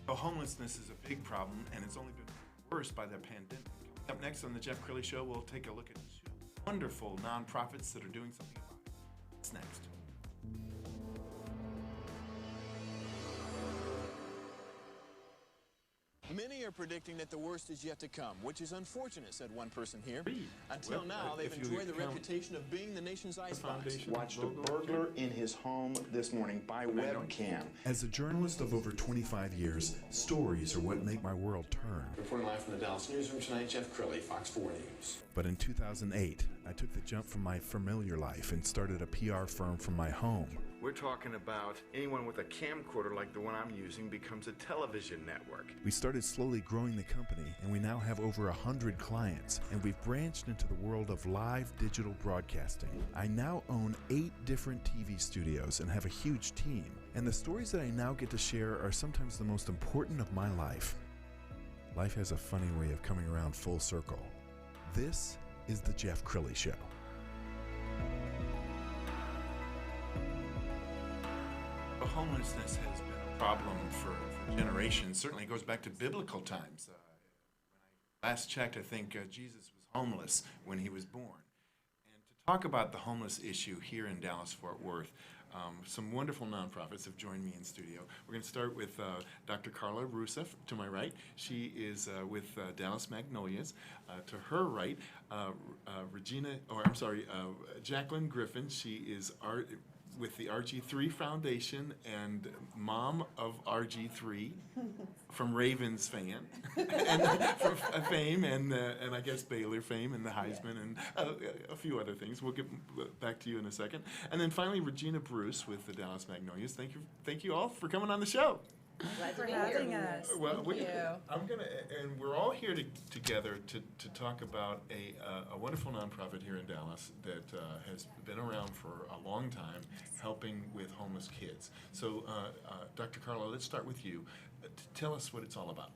Well, homelessness is a big problem, and it's only been worse by the pandemic. Up next on the Jeff Crilley Show, we'll take a look at two wonderful nonprofits that are doing something about it. What's next? Many are predicting that the worst is yet to come, which is unfortunate, said one person here. Until now, they've enjoyed the reputation of being the nation's icebox. Watched a burglar in his home this morning by webcam. As a journalist of over 25 years, stories are what make my world turn. Reporting live from the Dallas newsroom tonight, Jeff Crilley, Fox 4 News. But in 2008, I took the jump from my familiar life and started a PR firm from my home. We're talking about anyone with a camcorder like the one I'm using becomes a television network. We started slowly growing the company, and we now have over 100 clients, and we've branched into the world of live digital broadcasting. I now own 8 different TV studios and have a huge team, and the stories that I now get to share are sometimes the most important of my life. Life has a funny way of coming around full circle. This is the Jeff Crilley Show. Homelessness has been a problem for generations. Certainly it goes back to biblical times. When I last checked, I think Jesus was homeless when he was born. And to talk about the homeless issue here in Dallas-Fort Worth, some wonderful nonprofits have joined me in studio. We're going to start with Dr. Carla Russo to my right. She is with Dallas Magnolias. To her right, Jacqueline Griffin. She is with the RG3 Foundation and mom of RG3 from Ravens fame and I guess Baylor fame and the Heisman and a few other things. We'll get back to you in a second. And then finally, Regina Bruce with the Dallas Magnolias. Thank you all for coming on the show. Glad for having us. Well, Thank you. and we're all here together to talk about a wonderful nonprofit here in Dallas that has been around for a long time, helping with homeless kids. So, Dr. Carla, let's start with you. Tell us what it's all about.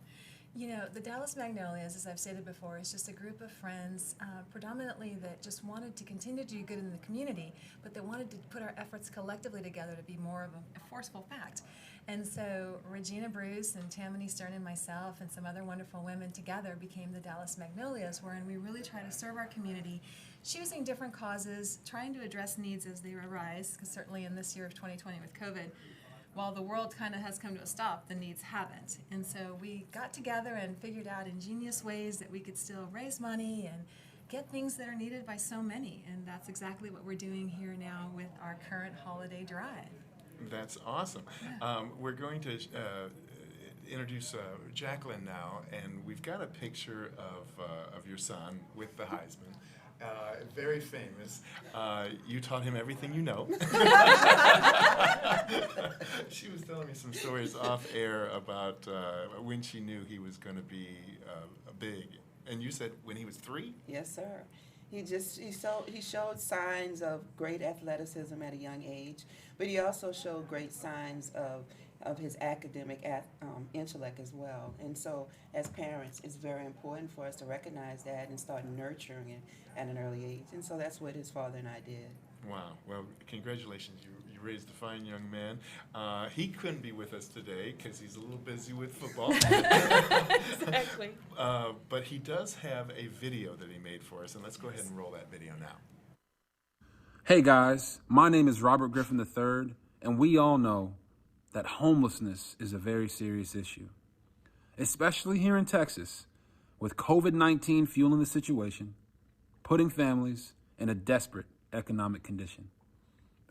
You know, the Dallas Magnolias, as I've stated before, is just a group of friends, predominantly that just wanted to continue to do good in the community, but that wanted to put our efforts collectively together to be more of a forceful fact. And so Regina Bruce and Tammany Stern and myself and some other wonderful women together became the Dallas Magnolias, wherein we really try to serve our community, choosing different causes, trying to address needs as they arise, because certainly in this year of 2020 with COVID, while the world kind of has come to a stop, the needs haven't. And so we got together and figured out ingenious ways that we could still raise money and get things that are needed by so many. And that's exactly what we're doing here now with our current holiday drive. That's awesome. Yeah. We're going to introduce Jacqueline now, and we've got a picture of your son with the Heisman. Very famous. You taught him everything you know. She was telling me some stories off air about when she knew he was going to be big. And you said when he was 3? Yes, sir. He showed signs of great athleticism at a young age, but he also showed great signs of his academic intellect as well. And so as parents, it's very important for us to recognize that and start nurturing it at an early age. And so that's what his father and I did. Wow. Well, congratulations. You raised a fine young man. He couldn't be with us today because he's a little busy with football. Exactly. But he does have a video that he made for us, and let's go ahead and roll that video now. Hey guys, my name is Robert Griffin III, and we all know that homelessness is a very serious issue, especially here in Texas, with COVID-19 fueling the situation, putting families in a desperate economic condition.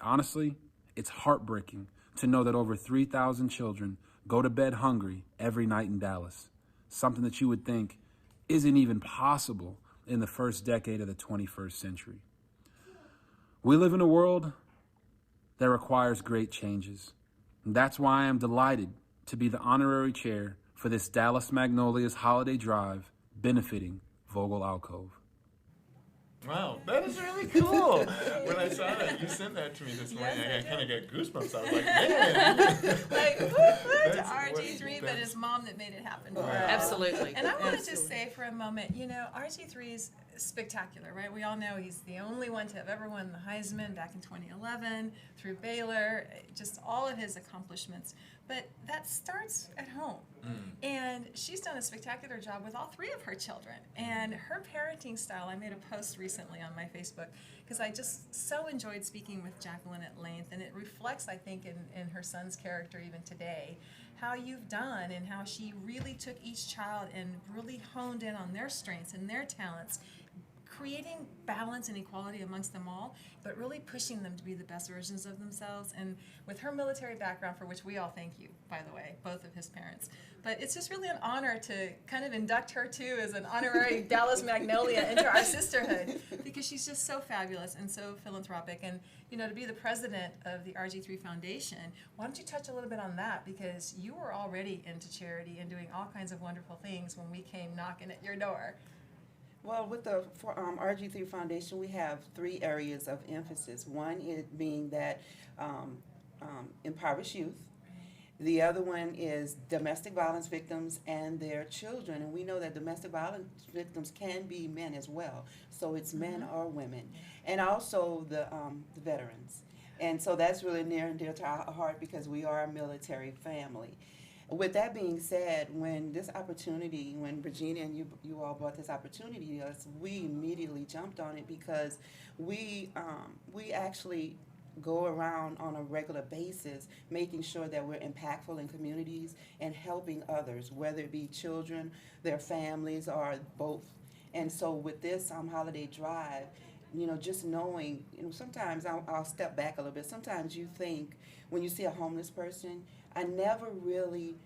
Honestly, it's heartbreaking to know that over 3,000 children go to bed hungry every night in Dallas, something that you would think isn't even possible in the first decade of the 21st century. We live in a world that requires great changes. And that's why I am delighted to be the honorary chair for this Dallas Magnolias holiday drive benefiting Vogel Alcove. Wow, that is really cool. When I saw that, you sent that to me this morning, I kind of got goosebumps. I was like, man. Like, to RG3, but it's mom that made it happen. Wow. Absolutely. And I want to just say for a moment, you know, RG3's spectacular, right? We all know he's the only one to have ever won the Heisman back in 2011 through Baylor, just all of his accomplishments. But that starts at home. And she's done a spectacular job with all three of her children. And her parenting style, I made a post recently on my Facebook because I just so enjoyed speaking with Jacqueline at length. And it reflects, I think, in her son's character even today, how you've done and how she really took each child and really honed in on their strengths and their talents, creating balance and equality amongst them all, but really pushing them to be the best versions of themselves. And with her military background, for which we all thank you, by the way, both of his parents. But it's just really an honor to kind of induct her, too, as an honorary Dallas Magnolia into our sisterhood, because she's just so fabulous and so philanthropic. And, you know, to be the president of the RG3 Foundation, why don't you touch a little bit on that? Because you were already into charity and doing all kinds of wonderful things when we came knocking at your door. Well, with the RG3 Foundation, we have 3 areas of emphasis. One is being that impoverished youth. The other one is domestic violence victims and their children. And we know that domestic violence victims can be men as well. So it's men or women. And also the veterans. And so that's really near and dear to our heart because we are a military family. With that being said, when Regina and you all brought this opportunity to us, we immediately jumped on it because we actually go around on a regular basis making sure that we're impactful in communities and helping others, whether it be children, their families, or both. And so with this holiday drive, you know, just knowing, you know, sometimes I'll step back a little bit. Sometimes you think when you see a homeless person, I never really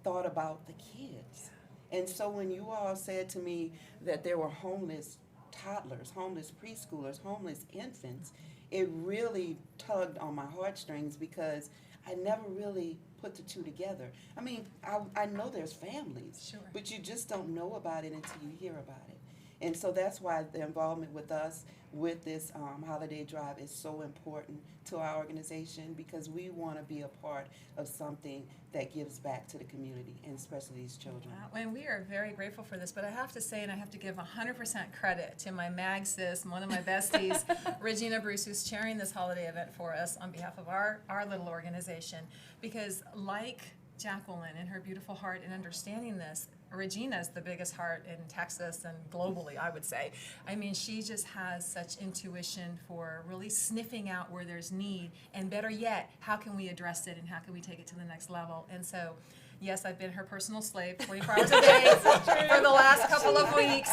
thought about the kids. And so when you all said to me that there were homeless toddlers, homeless preschoolers, homeless infants, it really tugged on my heartstrings because I never really put the two together. I mean, I know there's families, Sure. but you just don't know about it until you hear about it. And so that's why the involvement with us with this holiday drive is so important to our organization because we want to be a part of something that gives back to the community and especially these children. And we are very grateful for this, but I have to say, and I have to give 100% credit to my mag sis, one of my besties, Regina Bruce, who's chairing this holiday event for us on behalf of our little organization, because like Jacqueline and her beautiful heart in understanding this, Regina's the biggest heart in Texas and globally, I would say. I mean, she just has such intuition for really sniffing out where there's need, and better yet, how can we address it and how can we take it to the next level? And so, yes, I've been her personal slave 24 hours a day for the last couple of weeks.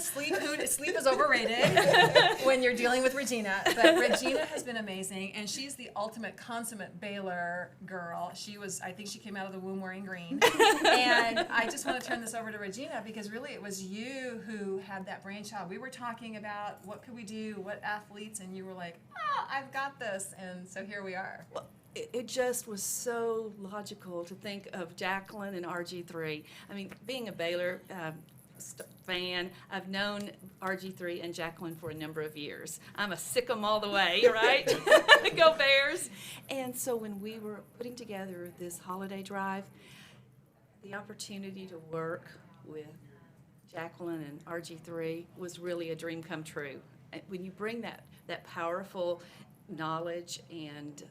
Sleep is overrated when you're dealing with Regina, but Regina has been amazing, and she's the ultimate consummate Baylor girl. I think she came out of the womb wearing green. And I just want to turn this over to Regina because really it was you who had that brainchild. We were talking about what could we do, what athletes, and you were like, I've got this, and so here we are. Well, it just was so logical to think of Jacqueline and RG3. I mean, being a Baylor fan, I've known RG3 and Jacqueline for a number of years. I'm a sick 'em all the way, right? Go Bears! And so when we were putting together this holiday drive, the opportunity to work with Jacqueline and RG3 was really a dream come true. And when you bring that powerful knowledge and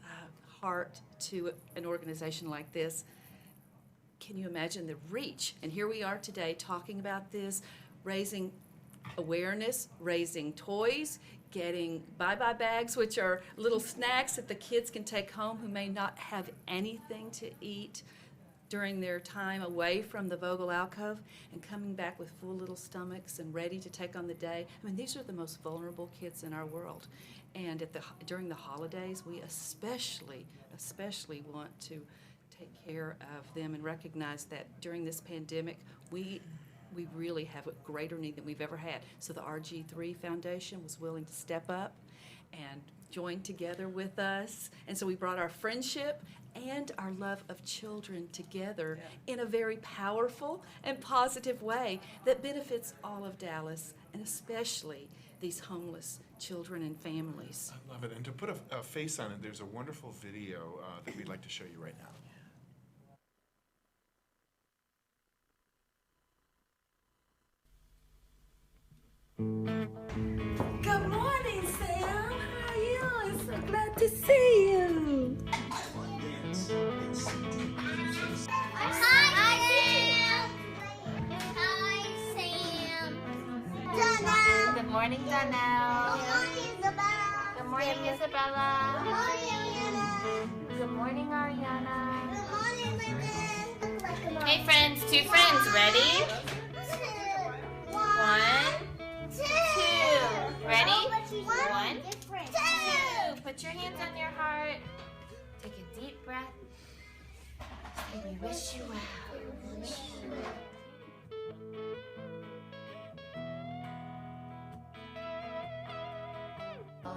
heart to an organization like this, can you imagine the reach? And here we are today talking about this, raising awareness, raising toys, getting bye-bye bags, which are little snacks that the kids can take home who may not have anything to eat during their time away from the Vogel Alcove, and coming back with full little stomachs and ready to take on the day. I mean, these are the most vulnerable kids in our world. And during the holidays, we especially want to take care of them and recognize that during this pandemic, we really have a greater need than we've ever had. So the RG3 Foundation was willing to step up and join together with us. And so we brought our friendship and our love of children together in a very powerful and positive way that benefits all of Dallas, and especially these homeless children and families. I love it. And to put a face on it, there's a wonderful video that we'd like to show you right now. Good morning, Sam. How are you? I'm so glad to see you. Hi, Sam. Hi, Sam. Donnell. Good morning, Donnell. Good morning, Isabella. Good morning, Isabella. Good morning, Ariana. Good morning, Ariana. Good morning, Linda. Hey, friends. 2 friends. Ready? 1, 2. Ready? 1, 2. Put your hands on your heart. Take a deep breath. Say, we wish you well.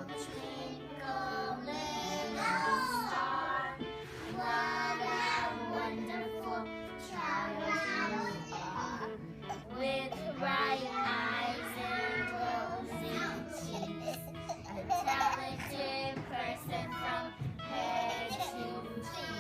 Twinkle, little star, what a wonderful child you are. With bright eyes and rosy cheeks, a talented person from head to feet.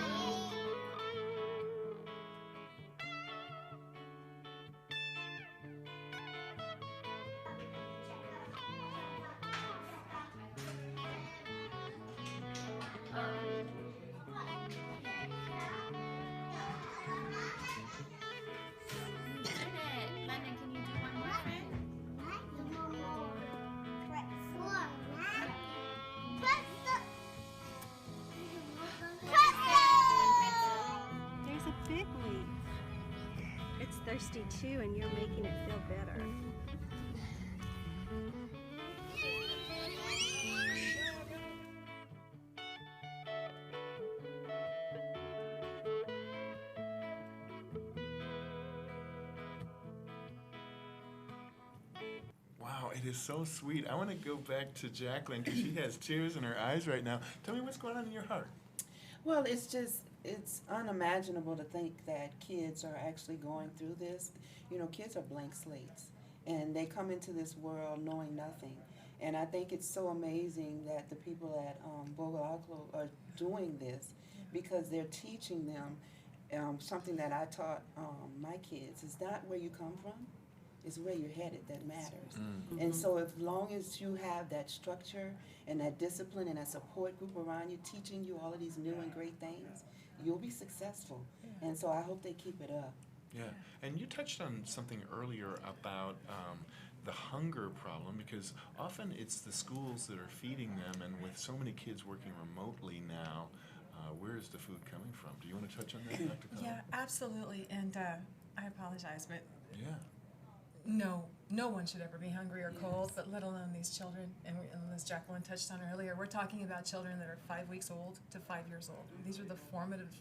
London, can you do one more, friend? There's a big leaf. It's thirsty too, and you're making it feel better. Wow, it is so sweet. I want to go back to Jacqueline because she has tears in her eyes right now. Tell me what's going on in your heart. Well, it's unimaginable to think that kids are actually going through this. You know, kids are blank slates, and they come into this world knowing nothing. And I think it's so amazing that the people at Vogel Alcove are doing this because they're teaching them something that I taught my kids. It's not where you come from, it's where you're headed that matters. Mm-hmm. And so as long as you have that structure and that discipline and that support group around you teaching you all of these new and great things, you'll be successful. And so I hope they keep it up. Yeah, and you touched on something earlier about the hunger problem, because often it's the schools that are feeding them, and with so many kids working remotely now, where is the food coming from? Do you want to touch on that, Dr. Carla? Yeah, absolutely. And I apologize, but Yeah. no one should ever be hungry or cold, but let alone these children. And as Jacqueline touched on earlier, we're talking about children that are 5 weeks old to 5 years old. These are the formative,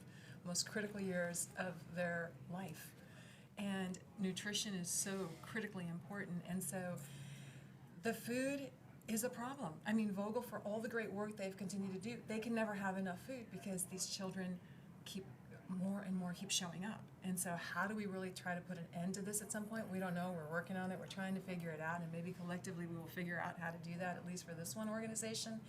most critical years of their life. And nutrition is so critically important. And so the food is a problem. I mean, Vogel, for all the great work they've continued to do, they can never have enough food because these children keep more and more keep showing up. And so how do we really try to put an end to this at some point? We don't know. We're working on it. We're trying to figure it out, and maybe collectively we will figure out how to do that, at least for this one organization.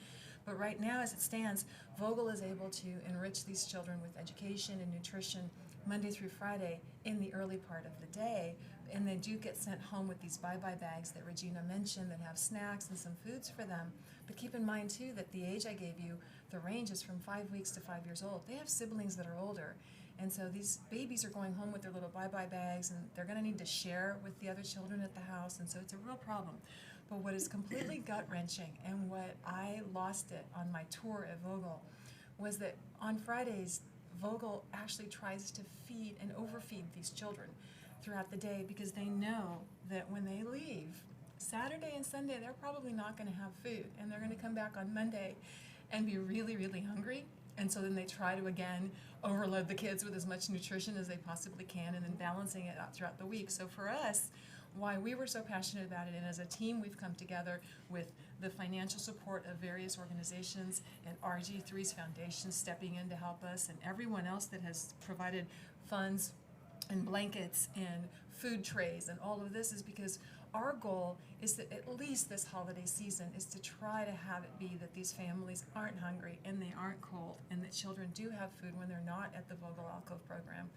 But right now, as it stands, Vogel is able to enrich these children with education and nutrition Monday through Friday in the early part of the day. And they do get sent home with these bye-bye bags that Regina mentioned that have snacks and some foods for them. But keep in mind, too, that the age I gave you, the range is from 5 weeks to 5 years old. They have siblings that are older. And so these babies are going home with their little bye-bye bags, and they're going to need to share with the other children at the house. And so it's a real problem. But what is completely gut-wrenching, and what I lost it on my tour at Vogel, was that on Fridays, Vogel actually tries to feed and overfeed these children throughout the day because they know that when they leave Saturday and Sunday, they're probably not going to have food, and they're going to come back on Monday and be really, really hungry. And so then they try to, again, overload the kids with as much nutrition as they possibly can, and then balancing it out throughout the week. So for us, why we were so passionate about it, and as a team we've come together with the financial support of various organizations and RG3's foundation stepping in to help us, and everyone else that has provided funds and blankets and food trays and all of this, is because our goal is that at least this holiday season is to try to have it be that these families aren't hungry and they aren't cold, and that children do have food when they're not at the Vogel Alcove program.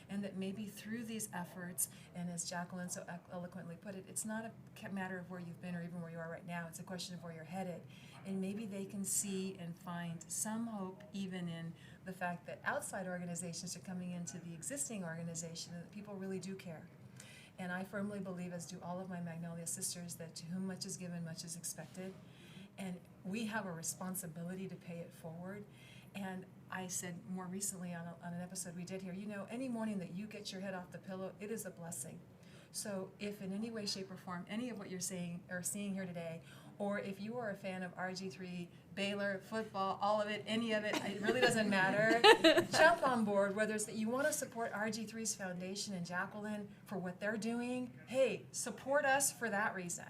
and that maybe through these efforts, and as Jacqueline so eloquently put it, it's not a matter of where you've been or even where you are right now, it's a question of where you're headed. And maybe they can see and find some hope even in the fact that outside organizations are coming into the existing organization, and that people really do care. And I firmly believe, as do all of my Magnolia sisters, that to whom much is given, much is expected. And we have a responsibility to pay it forward. And I said more recently on an episode we did here, you know, any morning that you get your head off the pillow, it is a blessing. So if in any way, shape, or form, any of what you're saying or seeing here today, or if you are a fan of RG3, Baylor, football, all of it, any of it, it really doesn't matter. Jump on board, whether it's that you want to support RG3's foundation and Jacqueline for what they're doing, hey, support us for that reason.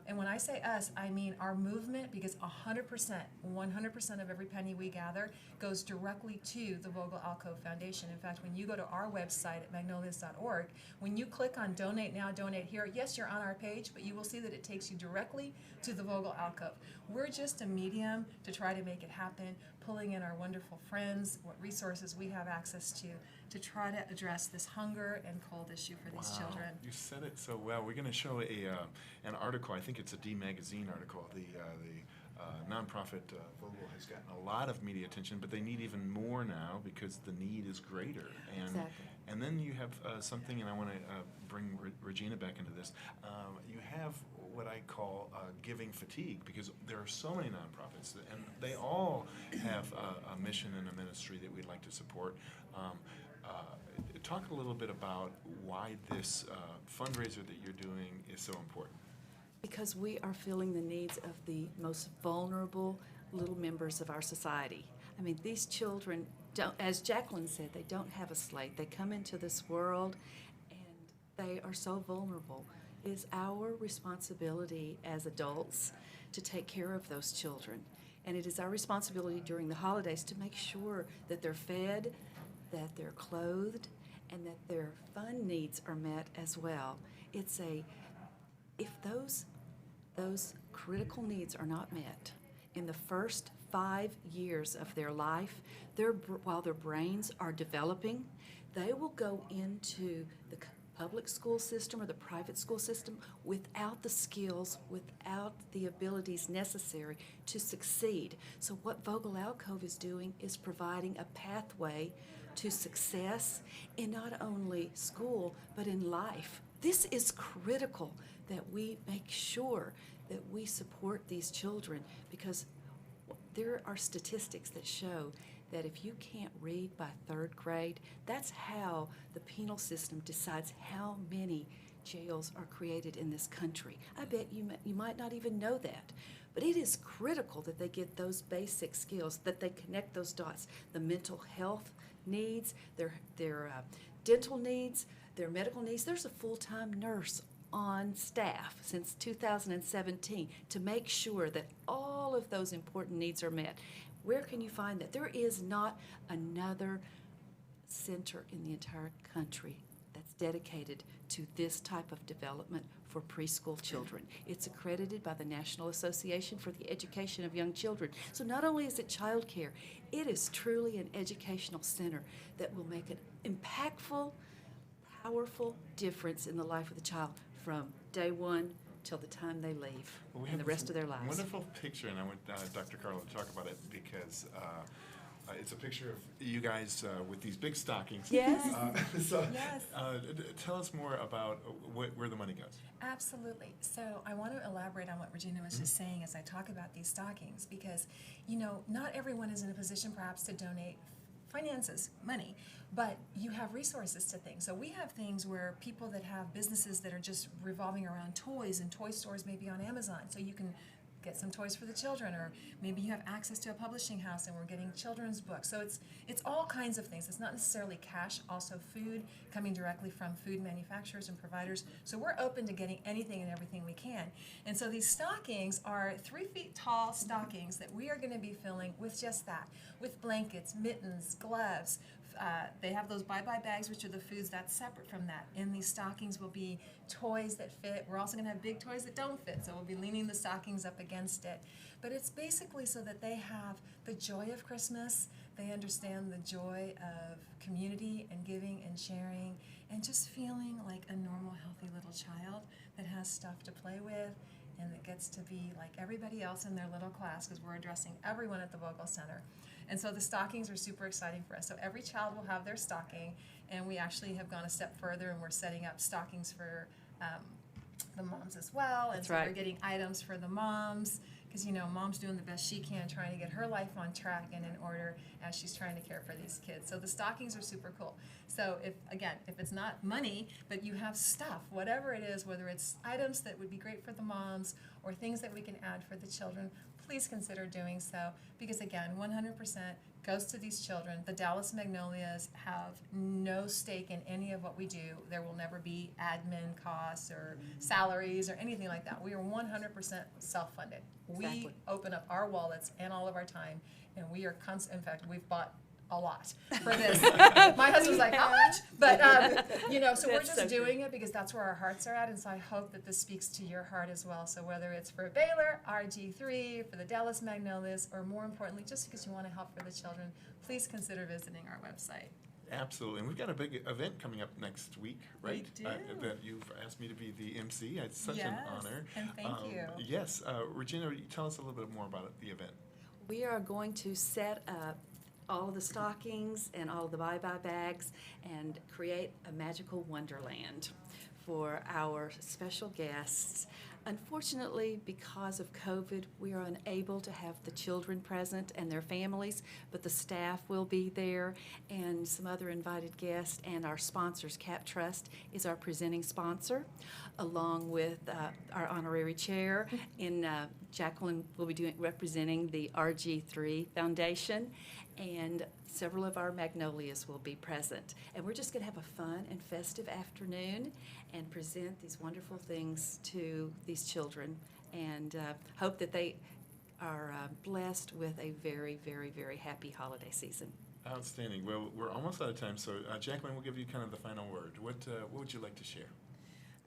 And when I say us, I mean our movement, because 100% of every penny we gather goes directly to the Vogel Alcove Foundation. In fact, when you go to our website at magnolias.org, when you click on Donate Now, Donate Here, yes, you're on our page, but you will see that it takes you directly to the Vogel Alcove. We're just a medium to try to make it happen, pulling in our wonderful friends, what resources we have access to try to address this hunger and cold issue for these children. You said it so well. We're going to show an article. I think it's a D Magazine article. The nonprofit Vogel has gotten a lot of media attention, but they need even more now because the need is greater. And Exactly. And then you have something, and I want to bring Regina back into this. You have what I call giving fatigue, because there are so many nonprofits, and they all have a mission and a ministry that we'd like to support. Talk a little bit about why this fundraiser that you're doing is so important. Because we are filling the needs of the most vulnerable little members of our society. I mean, these children don't, as Jacqueline said, they don't have a slate. They come into this world and they are so vulnerable. It is our responsibility as adults to take care of those children. And it is our responsibility during the holidays to make sure that they're fed, that they're clothed, and that their fun needs are met as well. If those critical needs are not met in the first 5 years of their life, while their brains are developing, they will go into the public school system or the private school system without the skills, without the abilities necessary to succeed. So what Vogel Alcove is doing is providing a pathway to success in not only school, but in life. This is critical that we make sure that we support these children, because there are statistics that show that if you can't read by 3rd grade, that's how the penal system decides how many jails are created in this country. I bet you might not even know that. But it is critical that they get those basic skills, that they connect those dots, the mental health needs, their dental needs, their medical needs. There's a full-time nurse on staff since 2017 to make sure that all of those important needs are met. Where can you find that? There is not another center in the entire country that's dedicated to this type of development for preschool children. It's accredited by the National Association for the Education of Young Children. So not only is it child care, it is truly an educational center that will make an impactful, powerful difference in the life of the child from day one till the time they leave and the rest of their lives. Wonderful picture, and I want Dr. Carla to talk about it because it's a picture of you guys with these big stockings. Yes. Yes. Tell us more about where the money goes. Absolutely. So I want to elaborate on what Regina was just saying as I talk about these stockings, because, you know, not everyone is in a position perhaps to donate finances, money, but you have resources to things. So we have things where people that have businesses that are just revolving around toys, and toy stores maybe on Amazon, so you can get some toys for the children, or maybe you have access to a publishing house and we're getting children's books. So it's all kinds of things. It's not necessarily cash, also food coming directly from food manufacturers and providers. So we're open to getting anything and everything we can. And so these stockings are 3 feet tall stockings that we are going to be filling with just that, with blankets, mittens, gloves, they have those bye-bye bags, which are the foods that's separate from that. In these stockings will be toys that fit. We're also going to have big toys that don't fit, so we'll be leaning the stockings up against it. But it's basically so that they have the joy of Christmas. They understand the joy of community and giving and sharing and just feeling like a normal, healthy little child that has stuff to play with and that gets to be like everybody else in their little class, because we're addressing everyone at the Vogel Center. And so the stockings are super exciting for us. So every child will have their stocking, and we actually have gone a step further, and we're setting up stockings for the moms as well. And That's so right. we're getting items for the moms, because, you know, mom's doing the best she can trying to get her life on track and in order as she's trying to care for these kids. So the stockings are super cool. So if it's not money, but you have stuff, whatever it is, whether it's items that would be great for the moms or things that we can add for the children, please consider doing so, because again, 100% goes to these children. The Dallas Magnolias have no stake in any of what we do. There will never be admin costs or salaries or anything like that. We are 100% self-funded. Exactly. We open up our wallets and all of our time, and we are in fact, we've bought a lot for this. My husband's like, how much? But, you know, so we're That's just so doing it because that's where our hearts are at, and so I hope that this speaks to your heart as well. So whether it's for Baylor, RG3, for the Dallas Magnolias, or more importantly, just because you want to help for the children, please consider visiting our website. Absolutely, and we've got a big event coming up next week, right? We do. That you've asked me to be the MC. It's such an honor. And thank you. Yes, Regina, tell us a little bit more about the event. We are going to set up all of the stockings and all of the bye-bye bags and create a magical wonderland for our special guests. Unfortunately, because of COVID, we are unable to have the children present and their families, but the staff will be there and some other invited guests, and our sponsors. Cap Trust is our presenting sponsor, along with our honorary chair, and Jacqueline will be representing the RG3 Foundation, and several of our Magnolias will be present. And we're just going to have a fun and festive afternoon and present these wonderful things to these children, and hope that they are blessed with a very, very, very happy holiday season. Outstanding. Well, we're almost out of time, so Jacqueline, we'll give you kind of the final word. What would you like to share?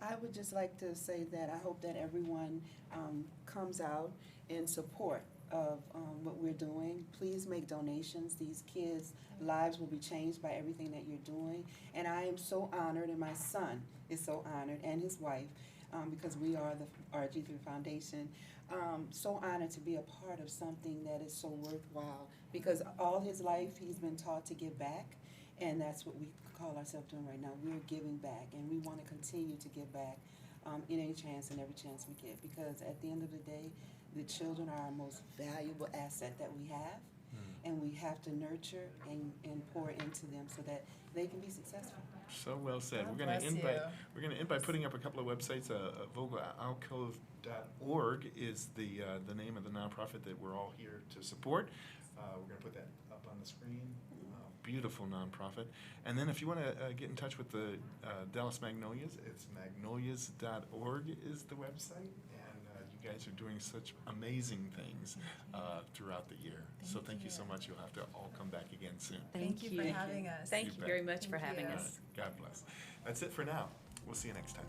I would just like to say that I hope that everyone comes out in support of what we're doing. Please make donations. These kids' lives will be changed by everything that you're doing. And I am so honored, and my son is so honored, and his wife, because we are the RG3 Foundation, so honored to be a part of something that is so worthwhile, because all his life he's been taught to give back, and that's what we call ourselves doing right now. We're giving back, and we want to continue to give back in any chance and every chance we get, because at the end of the day, the children are our most valuable asset that we have, and we have to nurture and pour into them so that they can be successful. So well said. God We're going bless to you. We're going to end by putting up a couple of websites. VogelAlcove.org is the name of the nonprofit that we're all here to support. We're going to put that up on the screen. Beautiful nonprofit. And then if you want to get in touch with the Dallas Magnolias, it's magnolias.org is the website. You guys are doing such amazing things throughout the year. So thank you so much. You'll have to all come back again soon. Thank you for having us. Thank you very much for having us. God bless. That's it for now. We'll see you next time.